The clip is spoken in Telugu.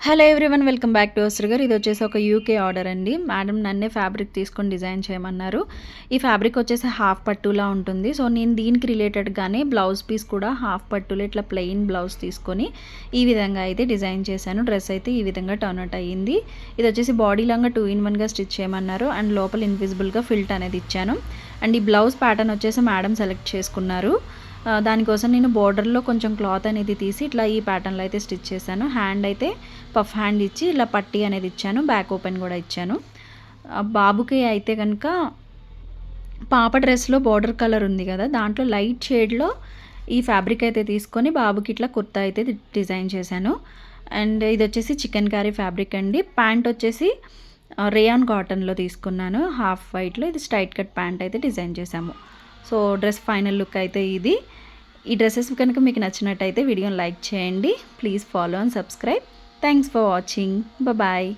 Hello everyone, welcome back to అస్టర్ గారు. ఇది వచ్చేసి ఒక యూకే ఆర్డర్ అండి. మేడం నన్నే ఫ్యాబ్రిక్ తీసుకొని డిజైన్ చేయమన్నారు. ఈ ఫ్యాబ్రిక్ వచ్చేసి హాఫ్ పట్టులా ఉంటుంది. సో నేను దీనికి రిలేటెడ్గానే బ్లౌజ్ పీస్ కూడా హాఫ్ పట్టులో ఇట్లా ప్లెయిన్ బ్లౌజ్ తీసుకొని ఈ విధంగా అయితే డిజైన్ చేశాను. డ్రెస్ అయితే ఈ విధంగా టర్న్ అవుట్ అయ్యింది. ఇది వచ్చేసి బాడీ లాగా 2-in-1గా స్టిచ్ చేయమన్నారు. అండ్ లోపల ఇన్విజిబుల్గా ఫిల్ట్ అనేది ఇచ్చాను. అండ్ ఈ బ్లౌజ్ ప్యాటర్న్ వచ్చేసి మేడం సెలెక్ట్ చేసుకున్నారు. దానికోసం నేను బోర్డర్లో కొంచెం క్లాత్ అనేది తీసి ఇట్లా ఈ ప్యాటర్న్లో అయితే స్టిచ్ చేశాను. హ్యాండ్ అయితే పఫ్ హ్యాండ్ ఇచ్చి ఇలా పట్టీ అనేది ఇచ్చాను. బ్యాక్ ఓపెన్ కూడా ఇచ్చాను. బాబుకి అయితే కనుక పాప డ్రెస్లో బోర్డర్ కలర్ ఉంది కదా, దాంట్లో లైట్ షేడ్లో ఈ ఫ్యాబ్రిక్ అయితే తీసుకొని బాబుకి ఇట్లా కుర్తా అయితే డిజైన్ చేశాను. అండ్ ఇది వచ్చేసి చికెన్ కర్రీ ఫ్యాబ్రిక్ అండి. ప్యాంట్ వచ్చేసి రేయాన్ కాటన్లో తీసుకున్నాను, హాఫ్ వైట్లో. ఇది స్ట్రైట్ కట్ ప్యాంట్ అయితే డిజైన్ చేశాము. సో డ్రెస్ ఫైనల్ లుక్ అయితే ఇది. ఈ డ్రెస్సెస్ కనుక మీకు నచ్చినట్టయితే వీడియోని లైక్ చేయండి. Please follow and subscribe. Thanks for watching. Bye.